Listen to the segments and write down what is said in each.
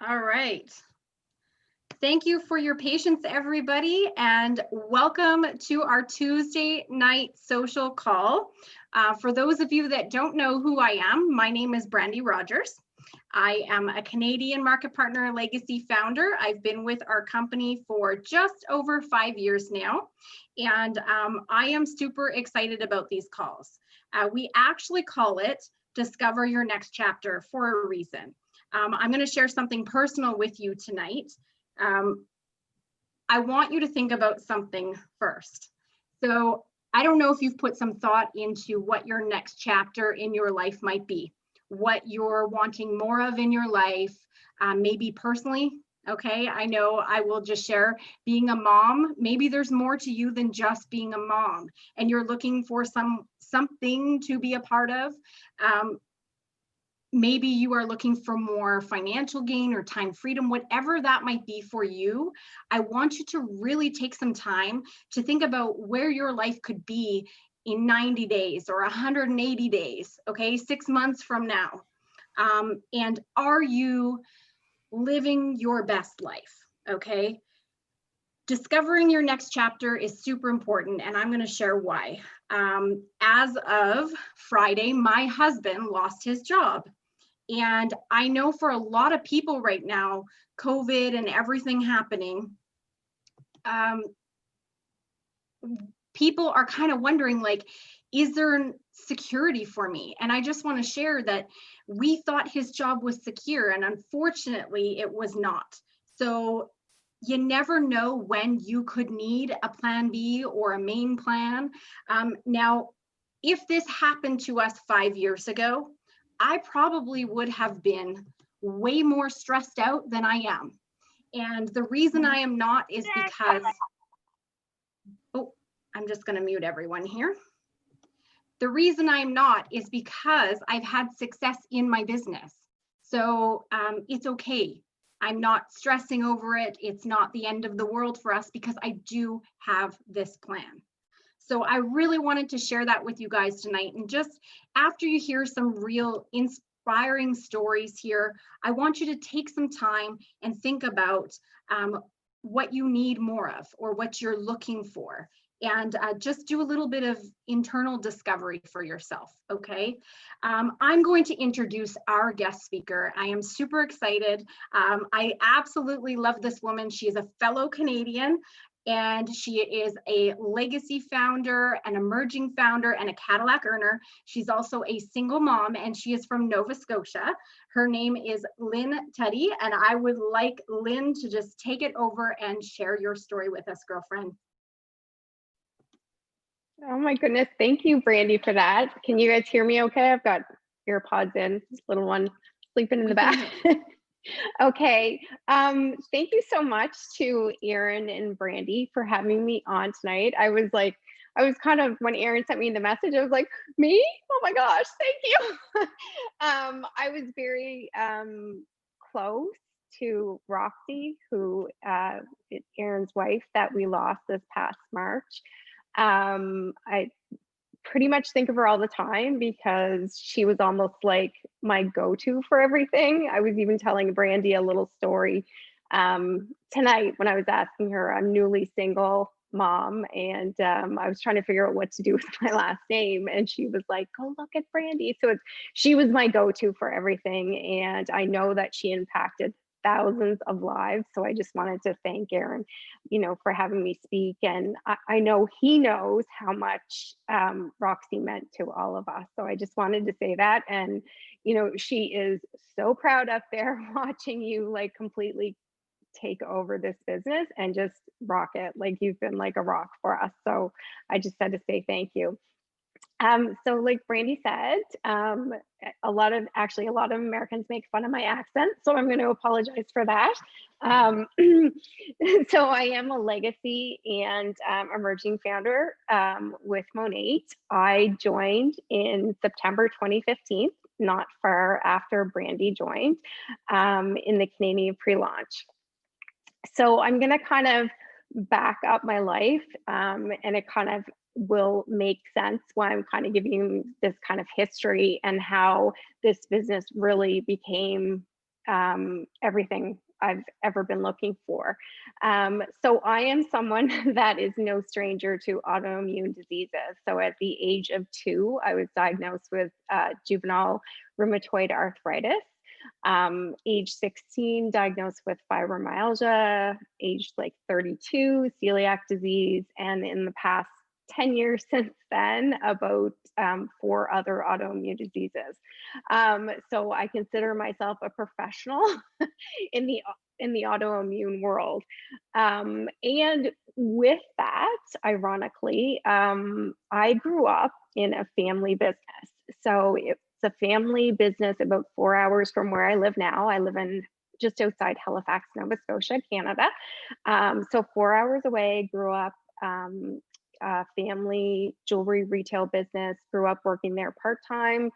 All right. Thank you for your patience, everybody, and welcome to our Tuesday night social call. For those of you that don't know who I am, my name is Brandy Rogers. I am a Canadian Market Partner Legacy founder. I've been with our company for just over 5 years now, and I am super excited about these calls. We actually call it Discover Your Next Chapter for a reason. I'm going to share something personal with you tonight. I want you to think about something first. So I don't know if you've put some thought into what your next chapter in your life might be, what you're wanting more of in your life, maybe personally. Okay, I know I will just share being a mom. Maybe there's more to you than just being a mom, and you're looking for something to be a part of. Maybe you are looking for more financial gain or time freedom, whatever that might be for you. I want you to really take some time to think about where your life could be in 90 days or 180 days, okay, 6 months from now. And are you living your best life, okay? Discovering your next chapter is super important, and I'm going to share why. As of Friday, my husband lost his job. And I know for a lot of people right now, COVID and everything happening, people are kind of wondering, like, is there security for me? And I just want to share that we thought his job was secure, and unfortunately, it was not. So you never know when you could need a plan B or a main plan. Now, if this happened to us 5 years ago, I probably would have been way more stressed out than I am. And the reason I am not is because, oh, I'm just going to mute everyone here. The reason I'm not is because I've had success in my business. So it's okay. I'm not stressing over it. It's not the end of the world for us because I do have this plan. So I really wanted to share that with you guys tonight. And just after you hear some real inspiring stories here, I want you to take some time and think about what you need more of or what you're looking for. And just do a little bit of internal discovery for yourself, okay? I'm going to introduce our guest speaker. I am super excited. I absolutely love this woman. She is a fellow Canadian, and she is a legacy founder, an emerging founder, and a Cadillac earner. She's also a single mom, and she is from Nova Scotia. Her name is Lynn Tuddy, and I would like Lynn to just take it over and share your story with us, girlfriend. Oh my goodness. Thank you, Brandy, for that. Can you guys hear me okay? I've got earpods in, this little one sleeping in the back. Okay. Thank you so much to Aaron and Brandy for having me on tonight. I was kind of, when Aaron sent me the message, I was like, me? Oh my gosh, thank you. I was very close to Roxy, who is Aaron's wife that we lost this past March. I pretty much think of her all the time because she was almost like my go-to for everything. I was even telling Brandy a little story tonight when I was asking her. I'm newly single mom, and I was trying to figure out what to do with my last name, and she was like, go look at Brandy. So she was my go-to for everything, and I know that she impacted thousands of lives. So I just wanted to thank Aaron, for having me speak. And I know he knows how much Roxy meant to all of us. So I just wanted to say that. And, she is so proud up there watching you like completely take over this business and just rock it. Like you've been like a rock for us. So I just had to say thank you. So like Brandy said, a lot of Americans make fun of my accent, so I'm going to apologize for that. So I am a legacy and emerging founder with Monate. I joined in September 2015, not far after Brandy joined, in the Canadian pre-launch. So I'm going to kind of back up my life, and it kind of will make sense why I'm kind of giving this kind of history and how this business really became everything I've ever been looking for. So I am someone that is no stranger to autoimmune diseases. So at the age of 2, I was diagnosed with juvenile rheumatoid arthritis. Age 16, diagnosed with fibromyalgia. Age like 32, celiac disease. And in the past 10 years since then, about 4 other autoimmune diseases. So I consider myself a professional in the autoimmune world. And with that, ironically, I grew up in a family business. So it's a family business about 4 hours from where I live now. I live in just outside Halifax, Nova Scotia, Canada. So 4 hours away, grew up. Family jewelry retail business, grew up working there part time,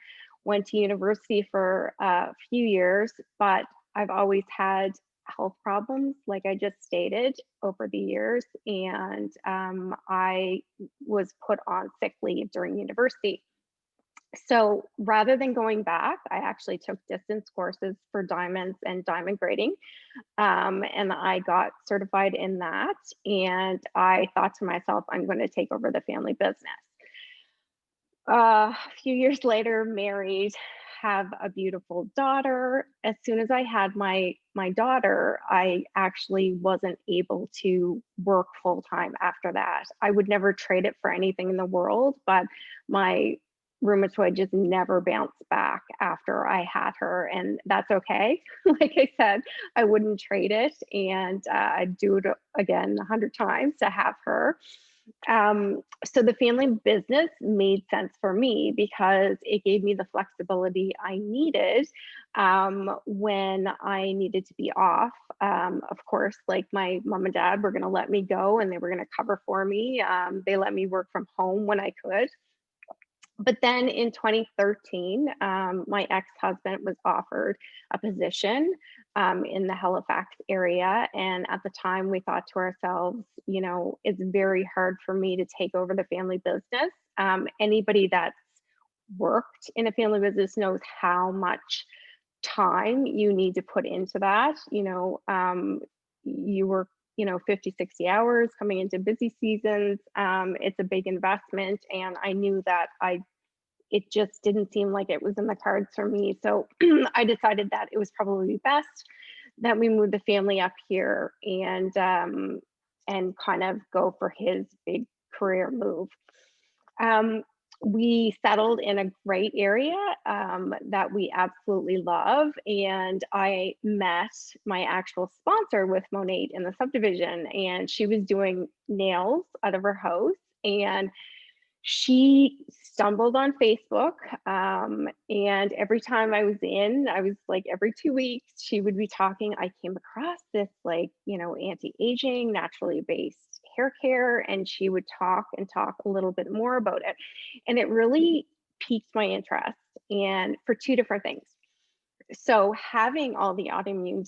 went to university for a few years, but I've always had health problems, like I just stated, over the years. And I was put on sick leave during university. So rather than going back, I actually took distance courses for diamonds and diamond grading. And I got certified in that. And I thought to myself, I'm going to take over the family business. A few years later, married, have a beautiful daughter. As soon as I had my daughter, I actually wasn't able to work full time after that. I would never trade it for anything in the world, but my rheumatoid just never bounced back after I had her, and that's okay. Like I said, I wouldn't trade it, and I'd do it again 100 times to have her. So the family business made sense for me because it gave me the flexibility I needed when I needed to be off. Of course, like my mom and dad were going to let me go and they were going to cover for me. They let me work from home when I could. But then in 2013, my ex-husband was offered a position in the Halifax area. And at the time, we thought to ourselves, you know, it's very hard for me to take over the family business. Anybody that's worked in a family business knows how much time you need to put into that. You work 50, 60 hours coming into busy seasons. It's a big investment, and I knew that it just didn't seem like it was in the cards for me. So I decided that it was probably best that we move the family up here and kind of go for his big career move. Um, we settled in a great area that we absolutely love. And I met my actual sponsor with Monate in the subdivision, and she was doing nails out of her house. And she stumbled on Facebook. And every time I was like every 2 weeks, she would be talking. I came across this, like, anti aging, naturally based hair care. And she would talk and talk a little bit more about it. And it really piqued my interest, and for two different things. So, having all the autoimmune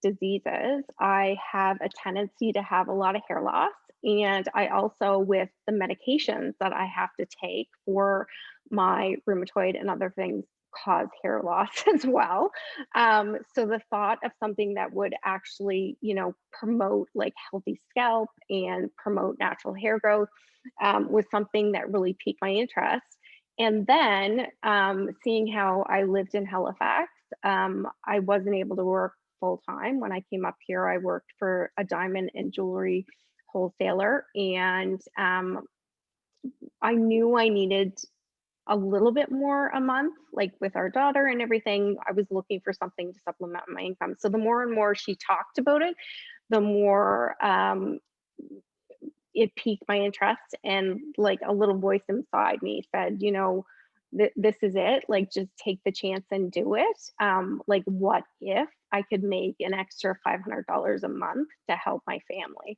diseases, I have a tendency to have a lot of hair loss. And I also, with the medications that I have to take for my rheumatoid and other things, cause hair loss as well. So the thought of something that would actually, promote like healthy scalp and promote natural hair growth was something that really piqued my interest. And then seeing how I lived in Halifax, I wasn't able to work full time. When I came up here, I worked for a diamond and jewelry wholesaler, and I knew I needed a little bit more a month, like with our daughter and everything. I was looking for something to supplement my income. So the more and more she talked about it, the more it piqued my interest, and like a little voice inside me said, this is it, like just take the chance and do it. Like, what if I could make an extra $500 a month to help my family?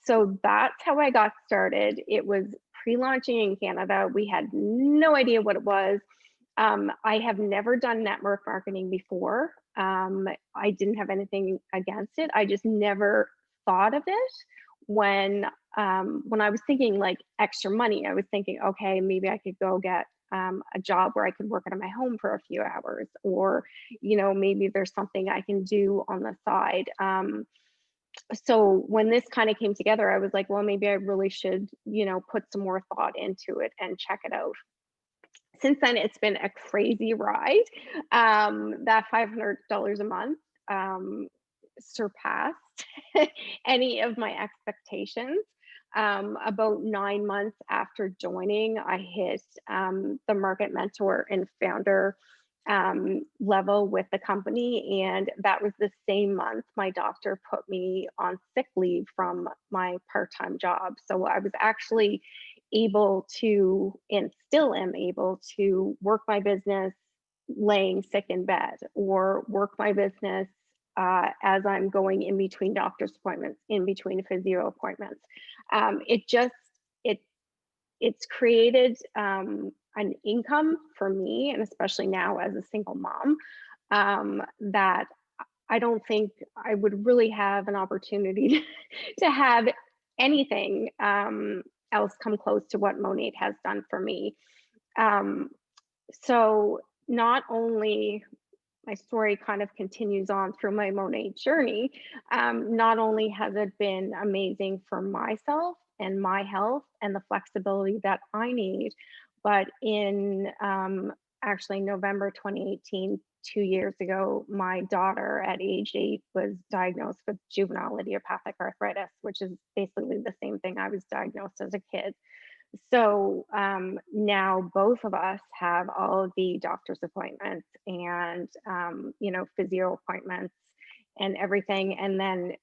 So that's how I got started. It was pre-launching in Canada. We had no idea what it was. I have never done network marketing before. I didn't have anything against it. I just never thought of it when I was thinking like extra money. I was thinking, okay, maybe I could go get a job where I could work out of my home for a few hours, or, maybe there's something I can do on the side. So when this kind of came together, I was like, well, maybe I really should, put some more thought into it and check it out. Since then, it's been a crazy ride. That $500 a month surpassed any of my expectations. About 9 months after joining, I hit the market mentor and founder level with the company. And that was the same month my doctor put me on sick leave from my part time job. So I was actually able to, and still am able to, work my business laying sick in bed, or work my business as I'm going in between doctor's appointments, in between physio appointments. It just, it it's created an income for me, and especially now as a single mom, that I don't think I would really have an opportunity to have anything else come close to what Monate has done for me. Um, so not only my story kind of continues on through my Monate journey, not only has it been amazing for myself and my health and the flexibility that I need, but in actually November 2018, 2 years ago, my daughter at age 8 was diagnosed with juvenile idiopathic arthritis, which is basically the same thing I was diagnosed as a kid. So now both of us have all of the doctor's appointments and, physio appointments and everything. And then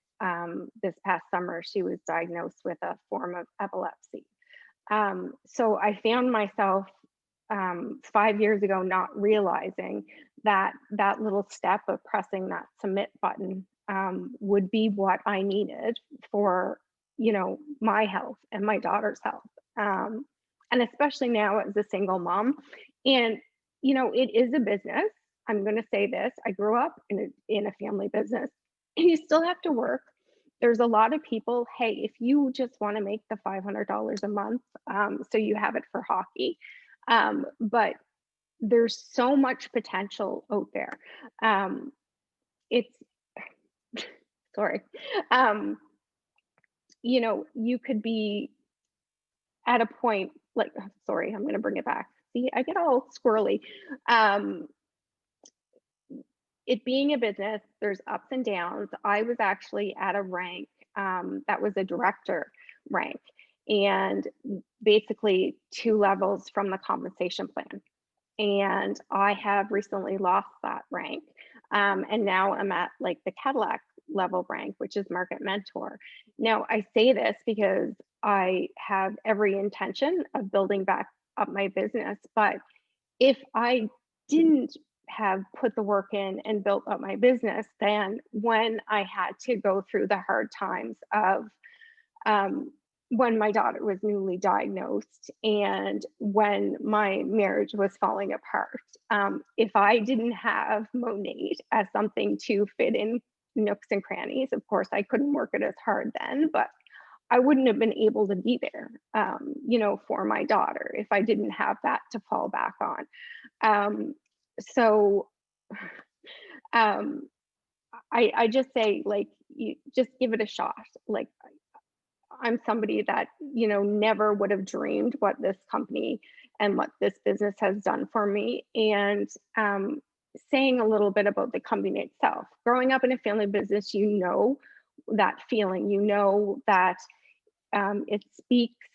this past summer, she was diagnosed with a form of epilepsy. So I found myself 5 years ago not realizing that that little step of pressing that submit button would be what I needed for, my health and my daughter's health. Um, and especially now as a single mom. And, it is a business. I'm going to say this. I grew up in a family business. You still have to work. There's a lot of people, hey, if you just want to make the $500 a month, so you have it for hockey. But there's so much potential out there. It's, sorry. Um, you could be at a point like, sorry, I'm going to bring it back. See, I get all squirrely. Um, it being a business, there's ups and downs. I was actually at a rank that was a director rank, and basically 2 levels from the compensation plan. And I have recently lost that rank. And now I'm at like the Cadillac level rank, which is market mentor. Now, I say this because I have every intention of building back up my business. But if I didn't have put the work in and built up my business, then when I had to go through the hard times of um, when my daughter was newly diagnosed and when my marriage was falling apart. If I didn't have Monate as something to fit in nooks and crannies, of course, I couldn't work it as hard then, but I wouldn't have been able to be there, for my daughter if I didn't have that to fall back on. So um, I just say, like, you just give it a shot. Like, I'm somebody that, never would have dreamed what this company and what this business has done for me. And saying a little bit about the company itself. Growing up in a family business, that feeling, that it speaks,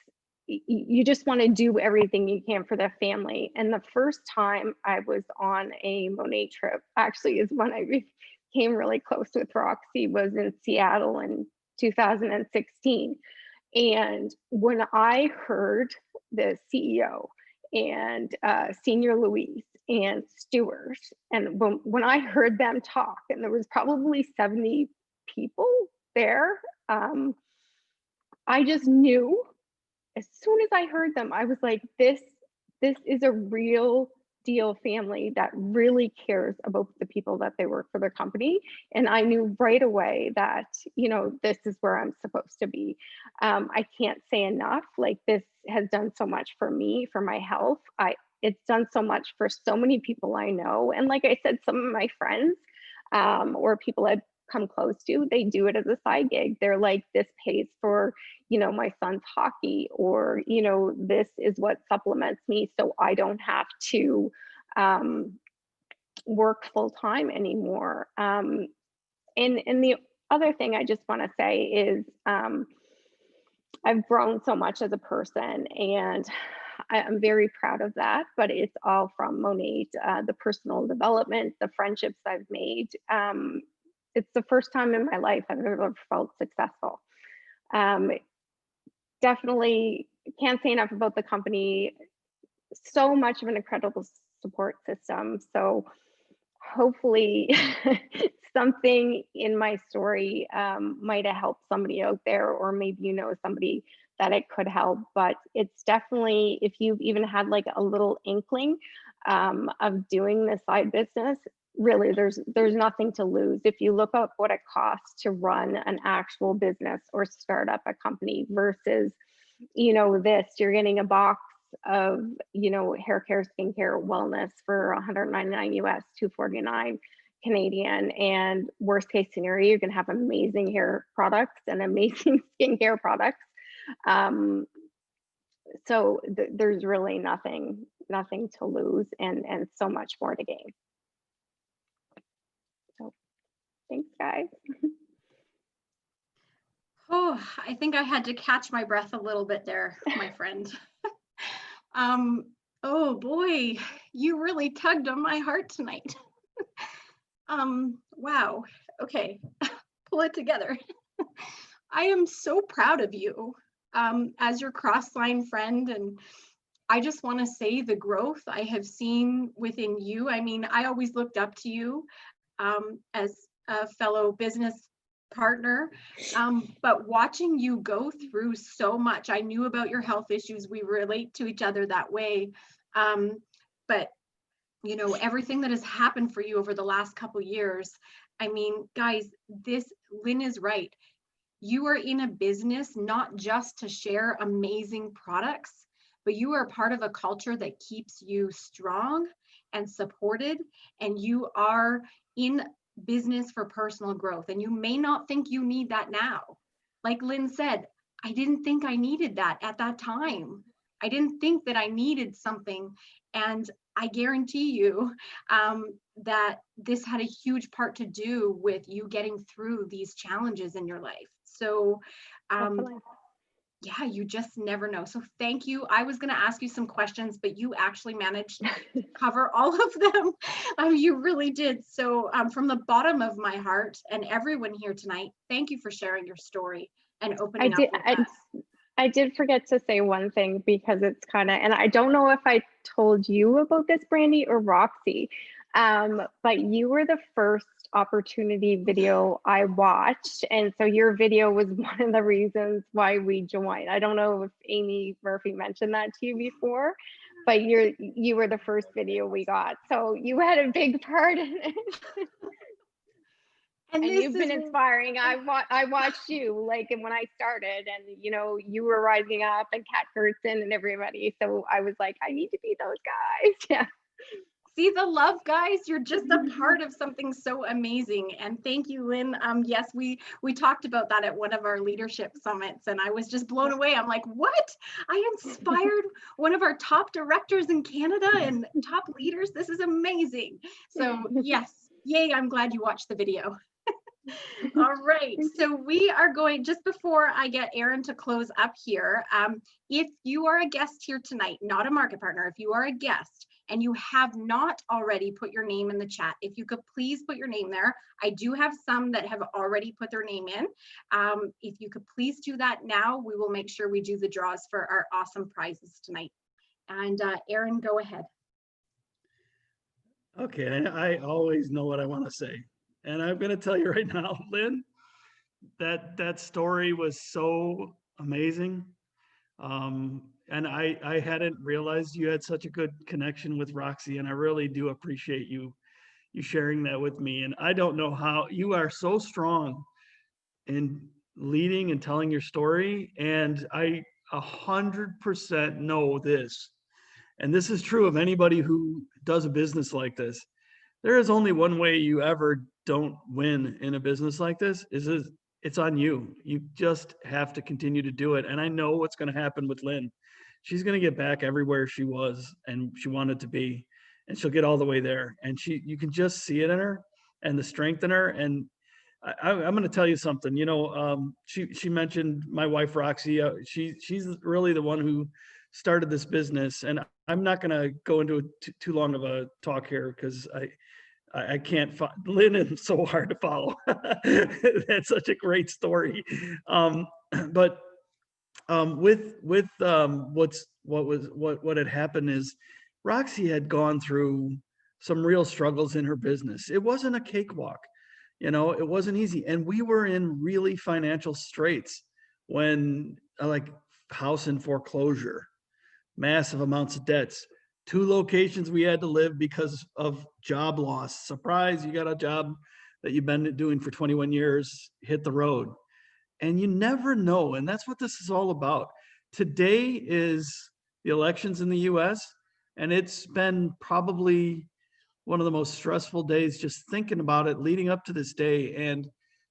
you just want to do everything you can for the family. And the first time I was on a Monet trip, actually, is when I became really close with Roxy, was in Seattle in 2016. And when I heard the CEO and Senior Louise and Stuart, and when I heard them talk, and there was probably 70 people there, I just knew as soon as I heard them, I was like, this is a real deal family that really cares about the people that they work for their company. And I knew right away that, this is where I'm supposed to be. I can't say enough, like, this has done so much for me, for my health. it's done so much for so many people I know. And like I said, some of my friends, or people I've come close to, they do it as a side gig. They're like, this pays for, my son's hockey, or, this is what supplements me so I don't have to um, work full time anymore. And the other thing I just want to say is, I've grown so much as a person, and I'm very proud of that. But it's all from Monate, the personal development, the friendships I've made. It's the first time in my life I've ever felt successful. Um, Definitely can't say enough about the company. So much of an incredible support system. So hopefully something in my story might have helped somebody out there, or maybe somebody that it could help. But it's definitely, if you've even had like a little inkling of doing this side business, really there's nothing to lose. If you look up what it costs to run an actual business or start up a company versus this, you're getting a box of hair care, skincare, wellness for 199 US, 249 Canadian. And worst case scenario, you can have amazing hair products and amazing skincare products. So there's really nothing to lose, and so much more to gain. So thanks, guys. Oh, I think I had to catch my breath a little bit there, my friend. Oh boy, you really tugged on my heart tonight. Wow. Okay, pull it together. I am so proud of you as your cross-line friend, and I just want to say the growth I have seen within you. I mean, I always looked up to you as a fellow business partner, but watching you go through so much. I knew about your health issues. We relate to each other that way. But everything that has happened for you over the last couple years. I mean, guys, Lynn is right. You are in a business not just to share amazing products, but you are part of a culture that keeps you strong and supported, and you are in business for personal growth. And you may not think you need that now. Like Lynn said, I didn't think I needed that at that time. I didn't think that I needed something. And I guarantee you that this had a huge part to do with you getting through these challenges in your life. So, yeah, you just never know. So thank you. I was going to ask you some questions, but you actually managed to cover all of them. You really did. So from the bottom of my heart and everyone here tonight, thank you for sharing your story and opening up with us. I did forget to say one thing, because it's kind of, and I don't know if I told you about this, Brandy or Roxy, but you were the first opportunity video I watched. And so your video was one of the reasons why we joined. I don't know if Amy Murphy mentioned that to you before, but you were the first video we got. So you had a big part in it. And you've been inspiring. I watched you like when I started, and you were rising up, and Kat Kurtzen and everybody. So I was like, I need to be those guys. Yeah. See the love, guys. You're just a part of something so amazing. And thank you, Lynn. Yes, we talked about that at one of our leadership summits, and I was just blown away. I'm like, what? I inspired one of our top directors in Canada and top leaders. This is amazing. So yes, yay, I'm glad you watched the video. All right, so we are going, just before I get Erin to close up here, if you are a guest here tonight, not a market partner, if you are a guest and you have not already put your name in the chat, if you could please put your name there. I do have some that have already put their name in. If you could please do that now, we will make sure we do the draws for our awesome prizes tonight. And Erin, go ahead. Okay, I always know what I want to say. And I'm going to tell you right now, Lynn, that story was so amazing. And I hadn't realized you had such a good connection with Roxy, and I really do appreciate you sharing that with me. And I don't know how you are so strong in leading and telling your story. And I 100% know this. and this is true of anybody who does a business like this, there is only one way you ever don't win in a business like this is it's on you. You just have to continue to do it. And I know what's going to happen with Lynn. She's going to get back everywhere she was and she wanted to be, and she'll get all the way there. And you can just see it in her and the strength in her. And I'm going to tell you something. She mentioned my wife Roxy. She's really the one who started this business, and I'm not going to go into too long of a talk here because I can't find Lynn is so hard to follow. That's such a great story. But what had happened is Roxy had gone through some real struggles in her business. It wasn't a cakewalk, it wasn't easy. And we were in really financial straits when like house in foreclosure, massive amounts of debts, 2 locations we had to live because of job loss. Surprise, you got a job that you've been doing for 21 years, hit the road. And you never know. And that's what this is all about. Today is the elections in the US, and it's been probably one of the most stressful days just thinking about it leading up to this day. And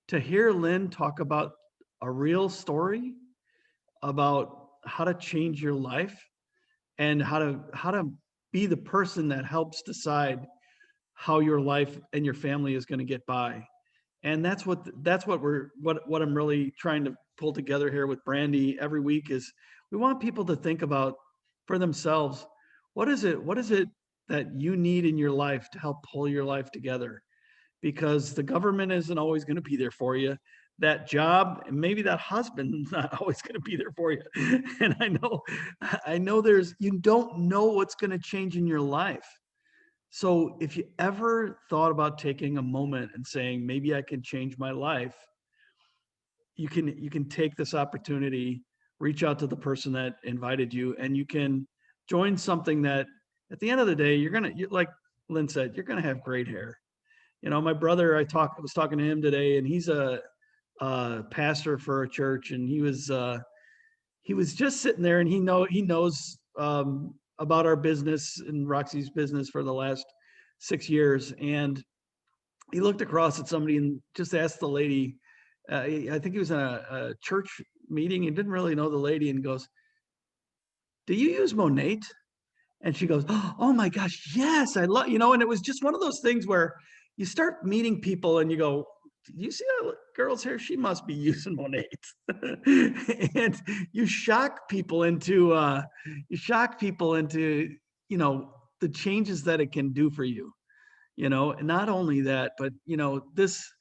to hear Lynn talk about a real story about how to change your life and how to be the person that helps decide how your life and your family is going to get by. And that's what I'm really trying to pull together here with Brandy every week is we want people to think about for themselves, what is it that you need in your life to help pull your life together? Because the government isn't always going to be there for you. That job and maybe that husband's not always going to be there for you. And I know you don't know what's going to change in your life. So if you ever thought about taking a moment and saying, maybe I can change my life, you can take this opportunity, reach out to the person that invited you, and you can join something that at the end of the day, like Lynn said, you're going to have great hair. My brother, I was talking to him today, and he's a pastor for a church, and he was just sitting there, and he knows about our business and Roxy's business for the last 6 years. And he looked across at somebody and just asked the lady, I think he was in a church meeting and didn't really know the lady, and goes, "Do you use Monat?" And she goes, "Oh my gosh, yes, I love," and it was just one of those things where you start meeting people and you go, "You see that girl's hair? She must be using Monat." And you shock people into, the changes that it can do for you. And not only that, but this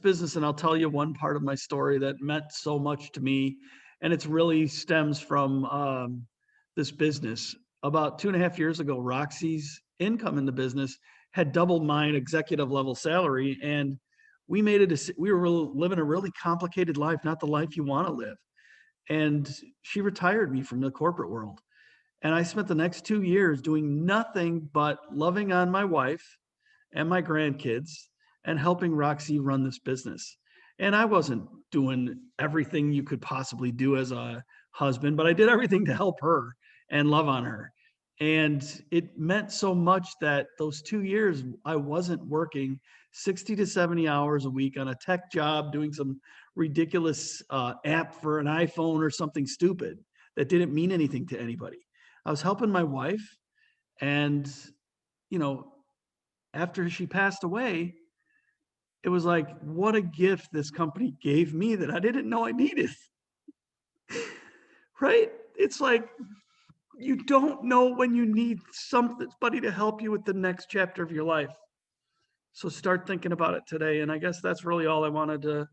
business, and I'll tell you one part of my story that meant so much to me, and it's really stems from this business. About 2.5 years ago, Roxy's income in the business had doubled mine executive level salary, and we were living a really complicated life, not the life you want to live. And she retired me from the corporate world. And I spent the next 2 years doing nothing but loving on my wife and my grandkids and helping Roxy run this business. And I wasn't doing everything you could possibly do as a husband, but I did everything to help her and love on her. And it meant so much that those 2 years I wasn't working 60 to 70 hours a week on a tech job doing some ridiculous app for an iPhone or something stupid that didn't mean anything to anybody. I was helping my wife, and after she passed away, it was like, what a gift this company gave me that I didn't know I needed. Right? It's like, you don't know when you need somebody to help you with the next chapter of your life. So start thinking about it today. And I guess that's really all I wanted to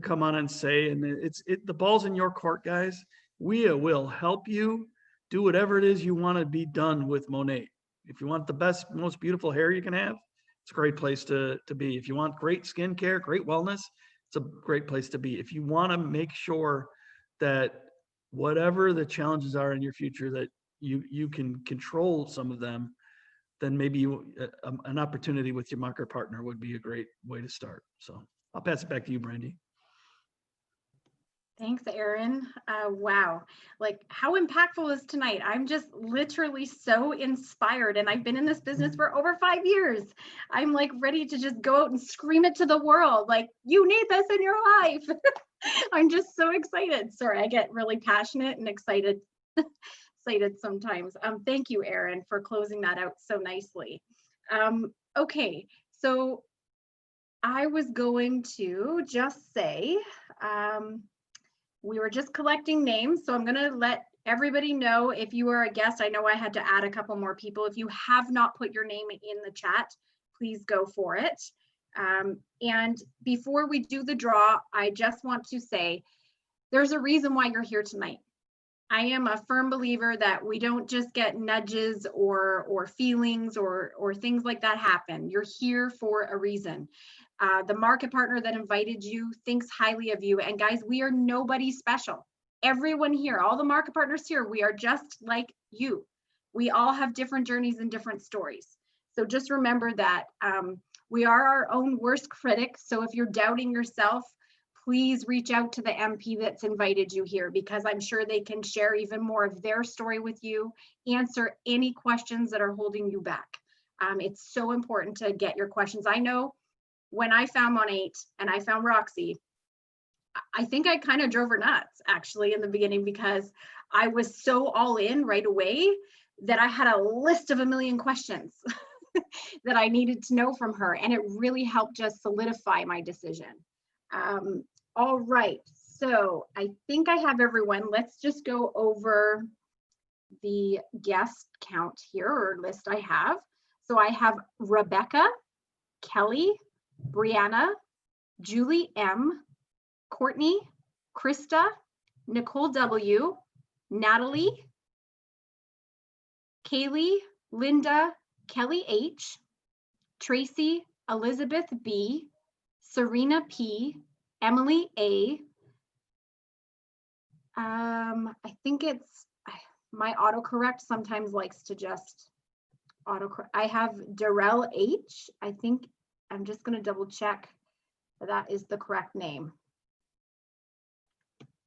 come on and say. And the ball's in your court, guys. We will help you do whatever it is you want to be done with Monat. If you want the best, most beautiful hair you can have, it's a great place to be. If you want great skincare, great wellness, it's a great place to be. If you want to make sure that whatever the challenges are in your future, that you can control some of them, then maybe an opportunity with your market partner would be a great way to start. So I'll pass it back to you, Brandy. Thanks, Erin. Wow. Like, how impactful is tonight? I'm just literally so inspired, and I've been in this business for over 5 years. I'm like ready to just go out and scream it to the world. Like, you need this in your life. I'm just so excited. Sorry, I get really passionate and excited, excited sometimes. Thank you, Erin, for closing that out so nicely. Okay, so I was going to just say, we were just collecting names, so I'm going to let everybody know if you are a guest. I know I had to add a couple more people. If you have not put your name in the chat, please go for it. And before we do the draw, I just want to say there's a reason why you're here tonight. I am a firm believer that we don't just get nudges or feelings or things like that happen. You're here for a reason. The market partner that invited you thinks highly of you. And guys, we are nobody special. Everyone here, all the market partners here, we are just like you. We all have different journeys and different stories. So just remember that we are our own worst critics. So if you're doubting yourself, please reach out to the MP that's invited you here, because I'm sure they can share even more of their story with you, answer any questions that are holding you back. It's so important to get your questions. I know when I found Mon8 and I found Roxy, I think I kind of drove her nuts actually in the beginning, because I was so all in right away that I had a list of a million questions that I needed to know from her. And it really helped just solidify my decision. All right, so I think I have everyone. Let's just go over the guest count here, or list I have. So I have Rebecca, Kelly, Brianna, Julie M, Courtney, Krista, Nicole W, Natalie, Kaylee, Linda, Kelly H, Tracy, Elizabeth B, Serena P, Emily A. I think it's my autocorrect sometimes likes to just autocorrect. I have Darrell H. I think I'm just going to double check that is the correct name.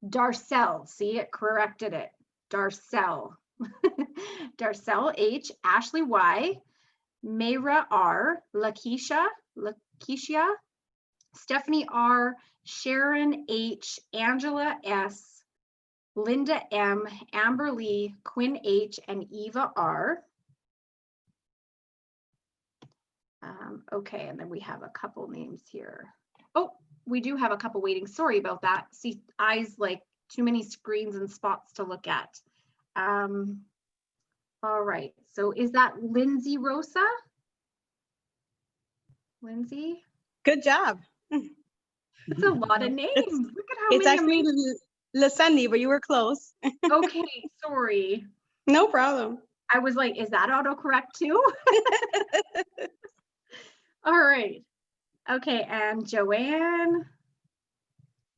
Darcel, see, it corrected it. Darcel. Darcel H, Ashley Y, Mayra R, Lakeisha, Stephanie R, Sharon H, Angela S, Linda M, Amber Lee, Quinn H, and Eva R. Okay, and then we have a couple names here. Oh, we do have a couple waiting. Sorry about that. See, eyes like too many screens and spots to look at. All right, so is that Lindsay Rosa? Lindsay? Good job. It's a lot of names. Look at how It's many actually Lasendi, but you were close. Okay, sorry. No problem. I was like, is that autocorrect too? All right. Okay, and Joanne.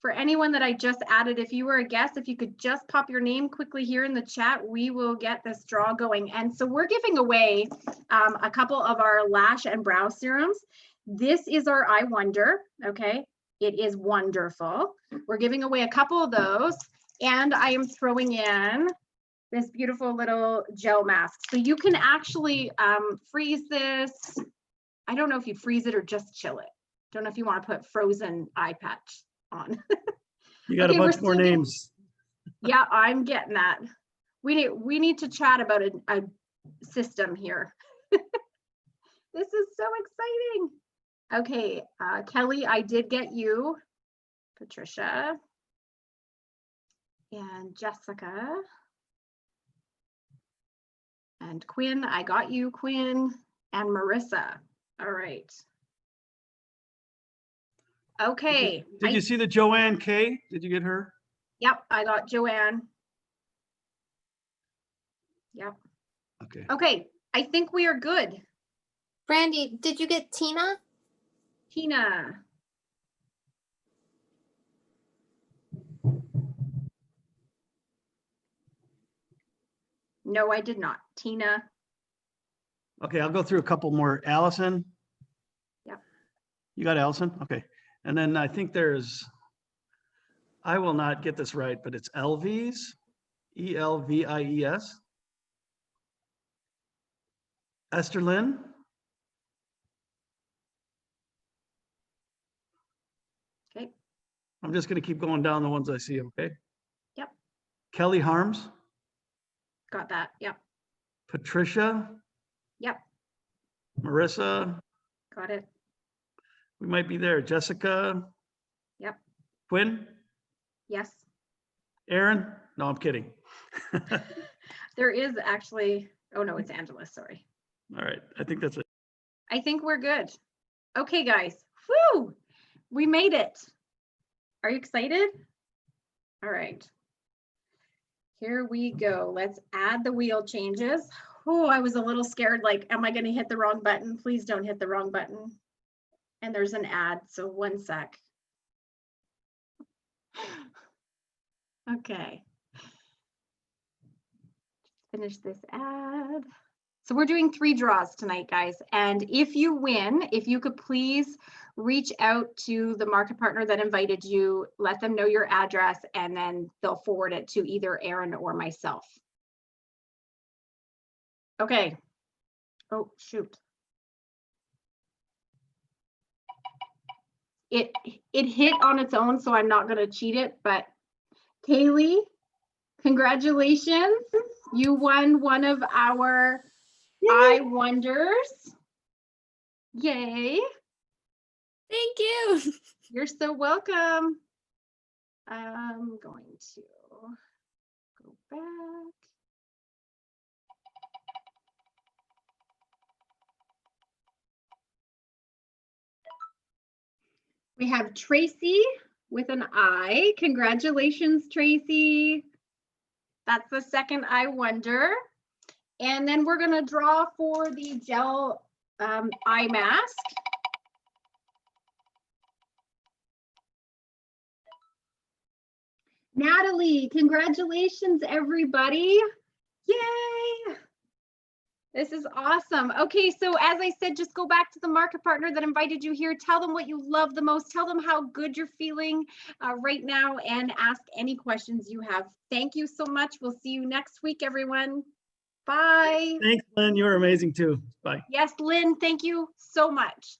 For anyone that I just added, if you were a guest, if you could just pop your name quickly here in the chat, we will get this draw going. And so we're giving away a couple of our lash and brow serums. This is our I Wonder, okay? It is wonderful. We're giving away a couple of those, and I am throwing in this beautiful little gel mask. So you can actually freeze this. I don't know if you freeze it or just chill it. Don't know if you want to put frozen eye patch on. You got Okay, a bunch more names. Yeah, I'm getting that. We need to chat about a system here. This is so exciting. Okay, Kelly, I did get you. Patricia. And Jessica. And Quinn, I got you, Quinn. And Marissa. All right. Okay. Did you see the Joanne K? Did you get her? Yep, I got Joanne. Yep. Okay. Okay, I think we are good. Brandy, did you get Tina? Tina. No, I did not. Tina. Okay, I'll go through a couple more. Allison? Yep. You got Allison? Okay. And then I think there's I will not get this right, but it's Elvies, Elvies. Esther Lynn? Okay, I'm just gonna keep going down the ones I see, okay? Yep. Kelly Harms, got that. Yep, Patricia, yep, Marissa, got it. we might be there. Jessica, Yep, Quinn, yes. Aaron? No, I'm kidding. There is actually, oh no, it's Angela, sorry. All right, I think that's it. I think we're good. Okay, guys. Whoo! We made it. Are you excited? All right. Here we go. Let's add the wheel changes. Oh, I was a little scared, like, am I gonna hit the wrong button? Please don't hit the wrong button. And there's an ad, so 1 sec. Okay. Finish this ad. So we're doing 3 draws tonight, guys. And if you win, if you could please reach out to the market partner that invited you, let them know your address, and then they'll forward it to either Aaron or myself. Okay. Oh, shoot. It hit on its own, so I'm not gonna cheat it, but Kaylee, congratulations. You won one of our I Wonders. Yay. Thank you. You're so welcome. I'm going to go back. We have Tracy with an I. Congratulations, Tracy. That's the second I Wonder. And then we're going to draw for the gel eye mask. Natalie, congratulations, everybody. Yay. This is awesome. Okay, so as I said, just go back to the market partner that invited you here. Tell them what you love the most. Tell them how good you're feeling right now, and ask any questions you have. Thank you so much. We'll see you next week, everyone. Bye. Thanks, Lynn. You were amazing too. Bye. Yes, Lynn, thank you so much.